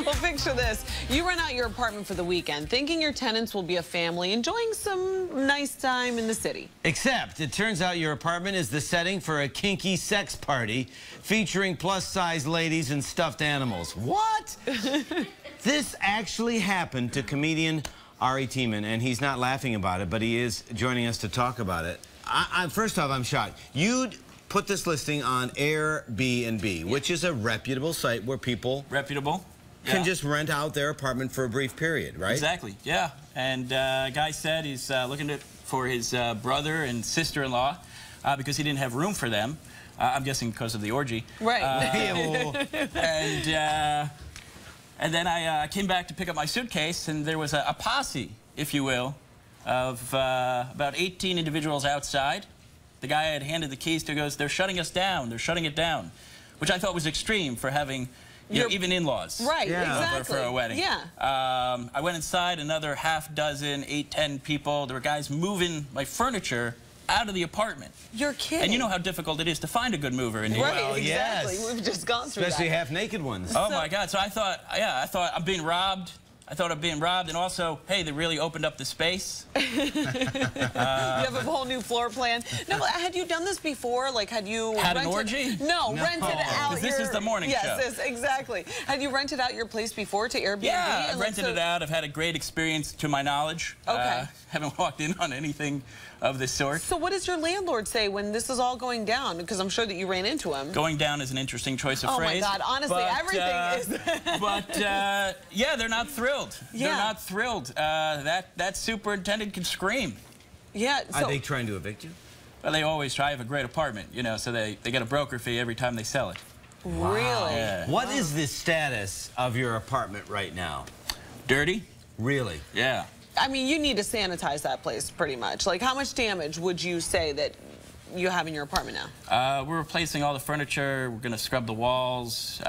Well, picture this. You rent out your apartment for the weekend, thinking your tenants will be a family enjoying some nice time in the city. Except it turns out your apartment is the setting for a kinky sex party featuring plus-size ladies and stuffed animals. What? This actually happened to comedian Ari Teman, and he's not laughing about it, but he is joining us to talk about it. First off, I'm shocked. You'd put this listing on Airbnb, which is a reputable site where people can just rent out their apartment for a brief period, right? Exactly, yeah. And a guy said he's looking for his brother and sister-in-law because he didn't have room for them. I'm guessing because of the orgy. Right. And then I came back to pick up my suitcase, and there was a posse, if you will, of about 18 individuals outside. The guy I had handed the keys to goes, "They're shutting us down. They're shutting it down," which I thought was extreme for having, you know, even in-laws. Right, exactly. For a wedding. Yeah. I went inside, another half dozen, 8, 10 people. There were guys moving my furniture out of the apartment. You're kidding. And you know how difficult it is to find a good mover in here. Right, well, exactly. yes. We've just gone through Especially that. half-naked ones. Oh, my God. So I thought I'm being robbed. I thought I'm being robbed, and also, hey, they really opened up the space. You have a whole new floor plan. No, had you done this before? Like, had you had rented, an orgy? No, rented out. This is the morning show. Yes, exactly. Had you rented out your place before to Airbnb? Yeah, I've rented it out. I've had a great experience, to my knowledge. Okay. Haven't walked in on anything of this sort. So what does your landlord say when this is all going down? Because I'm sure that you ran into him. Going down is an interesting choice of phrase. Oh, my God. Honestly, everything is. But, yeah, they're not thrilled. Yeah. They're not thrilled. That superintendent can scream. Yeah. So, Are they trying to evict you? Well, they always try. I have a great apartment, you know, so they get a broker fee every time they sell it. Wow. Really? Yeah. What is the status of your apartment right now? Dirty? Really? Yeah. I mean, you need to sanitize that place pretty much. Like, how much damage would you say that you have in your apartment now? We're replacing all the furniture. We're going to scrub the walls.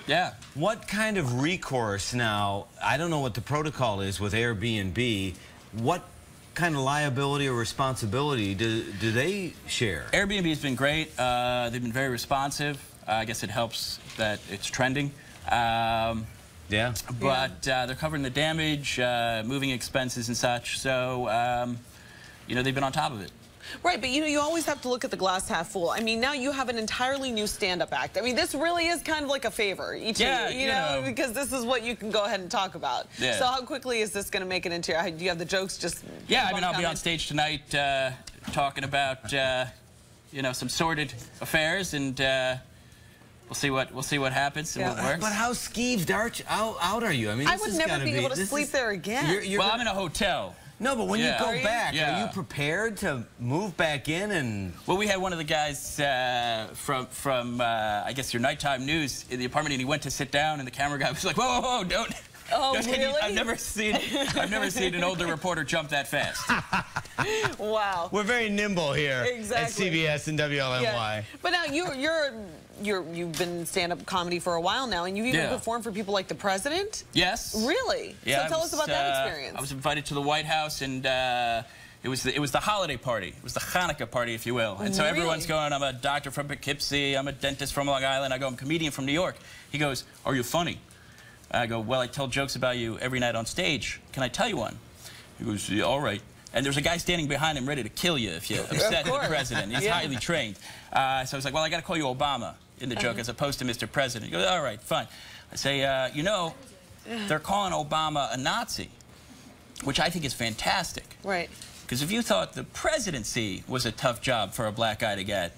Yeah. What kind of recourse now, I don't know what the protocol is with Airbnb, what kind of liability or responsibility do they share? Airbnb has been great. They've been very responsive. I guess it helps that it's trending. Yeah. But they're covering the damage, moving expenses and such. So, you know, they've been on top of it. Right, but you always have to look at the glass half full. I mean, now you have an entirely new stand-up act. I mean, this really is kind of like a favor each of you know, because this is what you can go ahead and talk about. Yeah. So how quickly is this going to make it into your, do you have the jokes just... Yeah, I mean, I'll be on stage tonight talking about, you know, some sordid affairs, and we'll see what happens and what works. But how skeeved out are you? I mean, I would never be able to sleep there again. Well, I'm in a hotel. No, but when you go back, are you prepared to move back in? And well, we had one of the guys from I guess your nighttime news in the apartment, and he went to sit down, and the camera guy was like, "Whoa, whoa, whoa, don't!" Oh, really? I've never seen an older reporter jump that fast. Wow. We're very nimble here exactly. at CBS and WLNY. Yeah. But now you've been in stand-up comedy for a while now, and you've even performed for people like the president? Yes. Really? Yeah, so tell us about that experience. I was invited to the White House, and it was the holiday party. It was the Hanukkah party, if you will. And so everyone's going, I'm a doctor from Poughkeepsie, I'm a dentist from Long Island. I go, I'm a comedian from New York. He goes, are you funny? I go, well, I tell jokes about you every night on stage. Can I tell you one? He goes, yeah, all right. And there's a guy standing behind him ready to kill you if you upset the president. He's highly trained. So I was like, well, I got to call you Obama in the joke as opposed to Mr. President. He goes, all right, fine. I say, you know, they're calling Obama a Nazi, which I think is fantastic. Right. Because if you thought the presidency was a tough job for a black guy to get,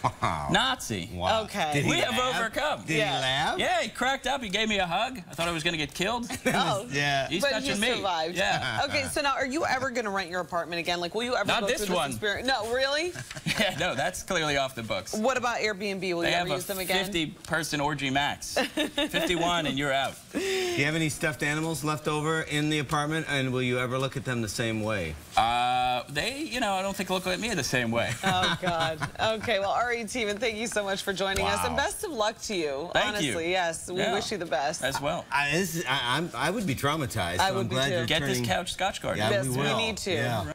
wow. Nazi. Wow. Okay. We have overcome. Did he laugh? Yeah, he cracked up. He gave me a hug. I thought I was going to get killed. Oh. Yeah. He's but touching he me. survived. Yeah. Okay, so now are you ever going to rent your apartment again? Like, will you ever go through this experience? No, really? Yeah, no, that's clearly off the books. What about Airbnb? Will you ever use them again? They have a 50-person orgy max. 51 and you're out. Do you have any stuffed animals left over in the apartment, and will you ever look at them the same way? They, you know, I don't think look at me the same way. Oh, God. Okay, well, Ari Teman, thank you so much for joining us, and best of luck to you. Thank honestly, you. Yes, we wish you the best. As well. I would be traumatized. I so would I'm be glad too. you're Get this couch Scotch Guard. Yeah, yes, we will. We need to. Yeah.